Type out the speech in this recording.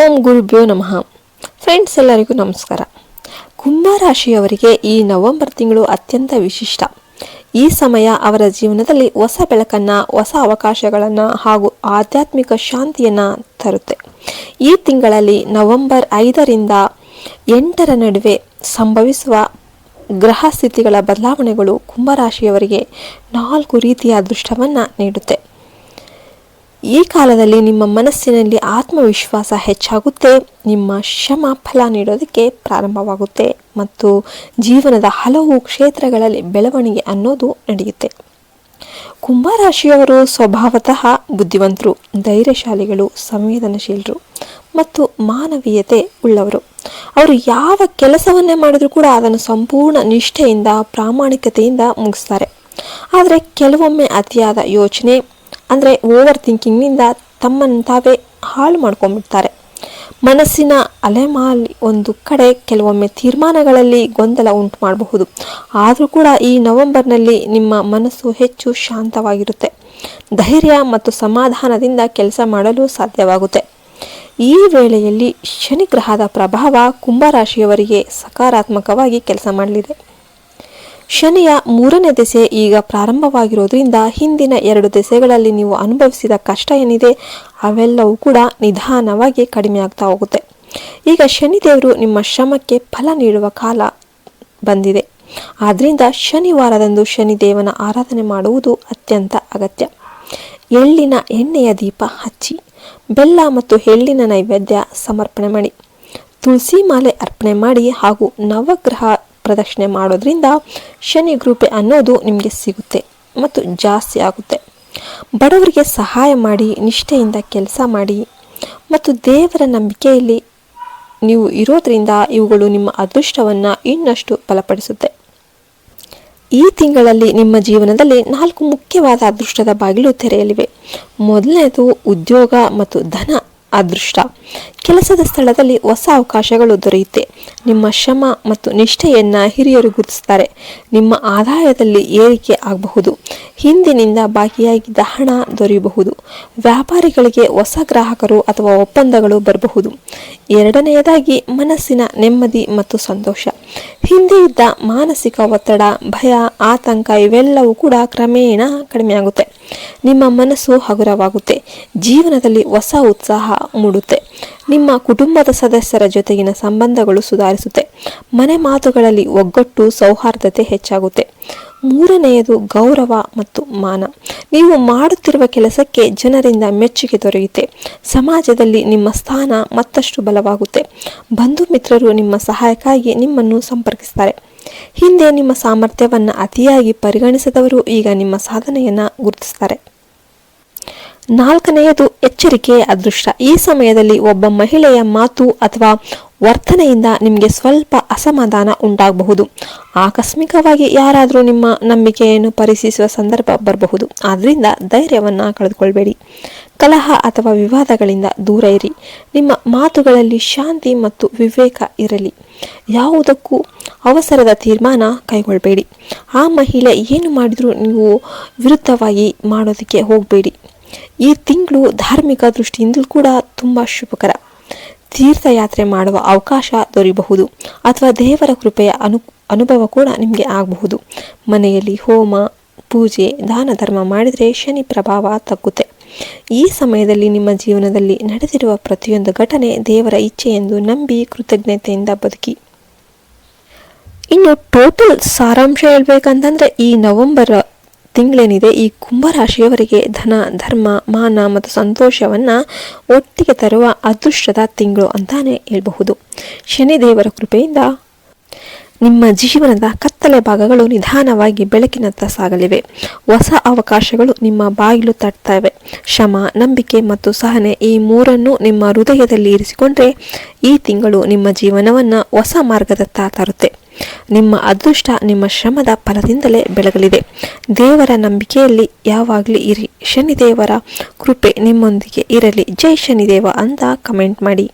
ಓಂ ಗುರುಭ್ಯೋ ನಮಃ. ಫ್ರೆಂಡ್ಸ್, ಎಲ್ಲರಿಗೂ ನಮಸ್ಕಾರ. ಕುಂಭರಾಶಿಯವರಿಗೆ ಈ ನವೆಂಬರ್ ತಿಂಗಳು ಅತ್ಯಂತ ವಿಶಿಷ್ಟ. ಈ ಸಮಯ ಅವರ ಜೀವನದಲ್ಲಿ ಹೊಸ ಬೆಳಕನ್ನು, ಹೊಸ ಅವಕಾಶಗಳನ್ನು ಹಾಗೂ ಆಧ್ಯಾತ್ಮಿಕ ಶಾಂತಿಯನ್ನು ತರುತ್ತೆ. ಈ ತಿಂಗಳಲ್ಲಿ ನವೆಂಬರ್ 5ರಿಂದ 8ರ ನಡುವೆ ಸಂಭವಿಸುವ ಗ್ರಹ ಸ್ಥಿತಿಗಳ ಬದಲಾವಣೆಗಳು ಕುಂಭರಾಶಿಯವರಿಗೆ 4 ರೀತಿಯ ಅದೃಷ್ಟವನ್ನು ನೀಡುತ್ತೆ. ಈ ಕಾಲದಲ್ಲಿ ನಿಮ್ಮ ಮನಸ್ಸಿನಲ್ಲಿ ಆತ್ಮವಿಶ್ವಾಸ ಹೆಚ್ಚಾಗುತ್ತೆ, ನಿಮ್ಮ ಶ್ರಮ ಫಲ ನೀಡೋದಕ್ಕೆ ಪ್ರಾರಂಭವಾಗುತ್ತೆ ಮತ್ತು ಜೀವನದ ಹಲವು ಕ್ಷೇತ್ರಗಳಲ್ಲಿ ಬೆಳವಣಿಗೆ ಅನ್ನೋದು ನಡೆಯುತ್ತೆ. ಕುಂಭರಾಶಿಯವರು ಸ್ವಭಾವತಃ ಬುದ್ಧಿವಂತರು, ಧೈರ್ಯಶಾಲಿಗಳು, ಸಂವೇದನಶೀಲರು ಮತ್ತು ಮಾನವೀಯತೆ ಉಳ್ಳವರು. ಅವರು ಯಾವ ಕೆಲಸವನ್ನೇ ಮಾಡಿದರೂ ಕೂಡ ಅದನ್ನು ಸಂಪೂರ್ಣ ನಿಷ್ಠೆಯಿಂದ, ಪ್ರಾಮಾಣಿಕತೆಯಿಂದ ಮುಗಿಸ್ತಾರೆ. ಆದರೆ ಕೆಲವೊಮ್ಮೆ ಅತಿಯಾದ ಯೋಚನೆ ಅಂದರೆ ಓವರ್ ಥಿಂಕಿಂಗ್ನಿಂದ ತಮ್ಮನ್ನು ತಾವೇ ಹಾಳು ಮಾಡ್ಕೊಂಡ್ಬಿಡ್ತಾರೆ. ಮನಸ್ಸಿನ ಅಲೆಮಾಲಿ ಒಂದು ಕಡೆ ಕೆಲವೊಮ್ಮೆ ತೀರ್ಮಾನಗಳಲ್ಲಿ ಗೊಂದಲ ಉಂಟು ಮಾಡಬಹುದು. ಆದರೂ ಕೂಡ ಈ ನವೆಂಬರ್ನಲ್ಲಿ ನಿಮ್ಮ ಮನಸ್ಸು ಹೆಚ್ಚು ಶಾಂತವಾಗಿರುತ್ತೆ. ಧೈರ್ಯ ಮತ್ತು ಸಮಾಧಾನದಿಂದ ಕೆಲಸ ಮಾಡಲು ಸಾಧ್ಯವಾಗುತ್ತೆ. ಈ ವೇಳೆಯಲ್ಲಿ ಶನಿ ಗ್ರಹದ ಪ್ರಭಾವ ಕುಂಭರಾಶಿಯವರಿಗೆ ಸಕಾರಾತ್ಮಕವಾಗಿ ಕೆಲಸ ಮಾಡಲಿದೆ. ಶನಿಯ 3ನೇ ದೆಸೆ ಈಗ ಪ್ರಾರಂಭವಾಗಿರೋದ್ರಿಂದ ಹಿಂದಿನ 2 ದೆಸೆಗಳಲ್ಲಿ ನೀವು ಅನುಭವಿಸಿದ ಕಷ್ಟ ಏನಿದೆ ಅವೆಲ್ಲವೂ ಕೂಡ ನಿಧಾನವಾಗಿ ಕಡಿಮೆ ಆಗ್ತಾ ಹೋಗುತ್ತೆ. ಈಗ ಶನಿದೇವರು ನಿಮ್ಮ ಶ್ರಮಕ್ಕೆ ಫಲ ನೀಡುವ ಕಾಲ ಬಂದಿದೆ. ಆದ್ದರಿಂದ ಶನಿವಾರದಂದು ಶನಿದೇವನ ಆರಾಧನೆ ಮಾಡುವುದು ಅತ್ಯಂತ ಅಗತ್ಯ. ಎಳ್ಳಿನ ಎಣ್ಣೆಯ ದೀಪ ಹಚ್ಚಿ, ಬೆಲ್ಲ ಮತ್ತು ಎಳ್ಳಿನ ನೈವೇದ್ಯ ಸಮರ್ಪಣೆ ಮಾಡಿ, ತುಳಸಿ ಮಾಲೆ ಅರ್ಪಣೆ ಮಾಡಿ ಹಾಗೂ ನವಗ್ರಹ ಪ್ರದಕ್ಷಿಣೆ ಮಾಡೋದ್ರಿಂದ ಶನಿ ಕೃಪೆ ಅನ್ನೋದು ನಿಮಗೆ ಸಿಗುತ್ತೆ ಮತ್ತು ಜಾಸ್ತಿ ಆಗುತ್ತೆ. ಬಡವರಿಗೆ ಸಹಾಯ ಮಾಡಿ, ನಿಷ್ಠೆಯಿಂದ ಕೆಲಸ ಮಾಡಿ ಮತ್ತು ದೇವರ ನಂಬಿಕೆಯಲ್ಲಿ ನೀವು ಇರೋದ್ರಿಂದ ಇವುಗಳು ನಿಮ್ಮ ಅದೃಷ್ಟವನ್ನು ಇನ್ನಷ್ಟು ಬಲಪಡಿಸುತ್ತೆ. ಈ ತಿಂಗಳಲ್ಲಿ ನಿಮ್ಮ ಜೀವನದಲ್ಲಿ 4 ಮುಖ್ಯವಾದ ಅದೃಷ್ಟದ ಬಾಗಿಲು ತೆರೆಯಲಿವೆ. ಮೊದಲನೇದು ಉದ್ಯೋಗ ಮತ್ತು ಧನ ಅದೃಷ್ಟ. ಕೆಲಸದ ಸ್ಥಳದಲ್ಲಿ ಹೊಸ ಅವಕಾಶಗಳು ದೊರೆಯುತ್ತೆ. ನಿಮ್ಮ ಶ್ರಮ ಮತ್ತು ನಿಷ್ಠೆಯನ್ನು ಹಿರಿಯರು ಗುರುತಿಸ್ತಾರೆ. ನಿಮ್ಮ ಆದಾಯದಲ್ಲಿ ಏರಿಕೆ ಆಗಬಹುದು. ಹಿಂದಿನಿಂದ ಬಾಕಿಯಾಗಿದ್ದ ಹಣ ದೊರೆಯಬಹುದು. ವ್ಯಾಪಾರಿಗಳಿಗೆ ಹೊಸ ಗ್ರಾಹಕರು ಅಥವಾ ಒಪ್ಪಂದಗಳು ಬರಬಹುದು. ಎರಡನೆಯದಾಗಿ ಮನಸ್ಸಿನ ನೆಮ್ಮದಿ ಮತ್ತು ಸಂತೋಷ. ಹಿಂದೆ ಇದ್ದ ಮಾನಸಿಕ ಒತ್ತಡ, ಭಯ, ಆತಂಕ ಇವೆಲ್ಲವೂ ಕೂಡ ಕ್ರಮೇಣ ಕಡಿಮೆಯಾಗುತ್ತೆ. ನಿಮ್ಮ ಮನಸ್ಸು ಹಗುರವಾಗುತ್ತೆ. ಜೀವನದಲ್ಲಿ ಹೊಸ ಉತ್ಸಾಹ ಮೂಡುತ್ತೆ. ನಿಮ್ಮ ಕುಟುಂಬದ ಸದಸ್ಯರ ಜೊತೆಗಿನ ಸಂಬಂಧಗಳು ಸುಧಾರಿಸುತ್ತೆ. ಮನೆ ಮಾತುಗಳಲ್ಲಿ ಒಗ್ಗಟ್ಟು, ಸೌಹಾರ್ದತೆ ಹೆಚ್ಚಾಗುತ್ತೆ. 3ನೆಯದು ಗೌರವ ಮತ್ತು ಮಾನ. ನೀವು ಮಾಡುತ್ತಿರುವ ಕೆಲಸಕ್ಕೆ ಜನರಿಂದ ಮೆಚ್ಚುಗೆ ದೊರೆಯುತ್ತೆ. ಸಮಾಜದಲ್ಲಿ ನಿಮ್ಮ ಸ್ಥಾನ ಮತ್ತಷ್ಟು ಬಲವಾಗುತ್ತೆ. ಬಂಧು ಮಿತ್ರರು ನಿಮ್ಮ ಸಹಾಯಕ್ಕಾಗಿ ನಿಮ್ಮನ್ನು ಸಂಪರ್ಕಿಸ್ತಾರೆ. ಹಿಂದೆ ನಿಮ್ಮ ಸಾಮರ್ಥ್ಯವನ್ನು ಅತಿಯಾಗಿ ಪರಿಗಣಿಸಿದವರು ಈಗ ನಿಮ್ಮ ಸಾಧನೆಯನ್ನು ಗುರುತಿಸ್ತಾರೆ. 4ನೆಯದು ಎಚ್ಚರಿಕೆಯ ಅದೃಷ್ಟ. ಈ ಸಮಯದಲ್ಲಿ ಒಬ್ಬ ಮಹಿಳೆಯ ಮಾತು ಅಥವಾ ವರ್ತನೆಯಿಂದ ನಿಮಗೆ ಸ್ವಲ್ಪ ಅಸಮಾಧಾನ ಉಂಟಾಗಬಹುದು. ಆಕಸ್ಮಿಕವಾಗಿ ಯಾರಾದರೂ ನಿಮ್ಮ ನಂಬಿಕೆಯನ್ನು ಪರೀಕ್ಷಿಸುವ ಸಂದರ್ಭ ಬರಬಹುದು. ಆದ್ದರಿಂದ ಧೈರ್ಯವನ್ನು ಕಳೆದುಕೊಳ್ಬೇಡಿ. ಕಲಹ ಅಥವಾ ವಿವಾದಗಳಿಂದ ದೂರ ಇರಿ. ನಿಮ್ಮ ಮಾತುಗಳಲ್ಲಿ ಶಾಂತಿ ಮತ್ತು ವಿವೇಕ ಇರಲಿ. ಯಾವುದಕ್ಕೂ ಅವಸರದ ತೀರ್ಮಾನ ಕೈಗೊಳ್ಳಬೇಡಿ. ಆ ಮಹಿಳೆ ಏನು ಮಾಡಿದರೂ ನೀವು ವಿರುದ್ಧವಾಗಿ ಮಾಡೋದಕ್ಕೆ ಹೋಗಬೇಡಿ. ಈ ತಿಂಗಳು ಧಾರ್ಮಿಕ ದೃಷ್ಟಿಯಿಂದಲೂ ಕೂಡ ತುಂಬ ಶುಭಕರ. ತೀರ್ಥಯಾತ್ರೆ ಮಾಡುವ ಅವಕಾಶ ದೊರೆಯಬಹುದು ಅಥವಾ ದೇವರ ಕೃಪೆಯ ಅನುಭವ ಕೂಡ ನಿಮಗೆ ಆಗಬಹುದು. ಮನೆಯಲ್ಲಿ ಹೋಮ, ಪೂಜೆ, ದಾನ ಧರ್ಮ ಮಾಡಿದರೆ ಶನಿ ಪ್ರಭಾವ ತಗ್ಗುತ್ತೆ. ಈ ಸಮಯದಲ್ಲಿ ನಿಮ್ಮ ಜೀವನದಲ್ಲಿ ನಡೆದಿರುವ ಪ್ರತಿಯೊಂದು ಘಟನೆ ದೇವರ ಇಚ್ಛೆ ಎಂದು ನಂಬಿ ಕೃತಜ್ಞತೆಯಿಂದ ಬದುಕಿ. ಇನ್ನು ಟೋಟಲ್ ಸಾರಾಂಶ ಹೇಳ್ಬೇಕಂತಂದ್ರೆ ಈ ನವೆಂಬರ್ ತಿಂಗಳೇನಿದೆ ಈ ಕುಂಭರಾಶಿಯವರಿಗೆ ಧನ, ಧರ್ಮ, ಮಾನ ಮತ್ತು ಸಂತೋಷವನ್ನು ಒಟ್ಟಿಗೆ ತರುವ ಅದೃಷ್ಟದ ತಿಂಗಳು ಅಂತಾನೆ ಹೇಳಬಹುದು. ಶನಿದೇವರ ಕೃಪೆಯಿಂದ ನಿಮ್ಮ ಜೀವನದ ಕತ್ತಲೆ ಭಾಗಗಳು ನಿಧಾನವಾಗಿ ಬೆಳಕಿನತ್ತ ಸಾಗಲಿವೆ. ಹೊಸ ಅವಕಾಶಗಳು ನಿಮ್ಮ ಬಾಗಿಲು ತಟ್ತವೆ. ಶ್ರಮ, ನಂಬಿಕೆ ಮತ್ತು ಸಹನೆ ಈ 3ನ್ನು ನಿಮ್ಮ ಹೃದಯದಲ್ಲಿ ಇರಿಸಿಕೊಂಡ್ರೆ ಈ ತಿಂಗಳು ನಿಮ್ಮ ಜೀವನವನ್ನು ಹೊಸ ಮಾರ್ಗದತ್ತ ತರುತ್ತೆ. ನಿಮ್ಮ ಅದೃಷ್ಟ ನಿಮ್ಮ ಶ್ರಮದ ಫಲದಿಂದಲೇ ಬೆಳಗಲಿದೆ. ದೇವರ ನಂಬಿಕೆಯಲ್ಲಿ ಯಾವಾಗಲೂ ಇರಿ. ಶನಿದೇವರ ಕೃಪೆ ನಿಮ್ಮೊಂದಿಗೆ ಇರಲಿ. ಜೈ ಶನಿದೇವ ಅಂತ ಕಮೆಂಟ್ ಮಾಡಿ.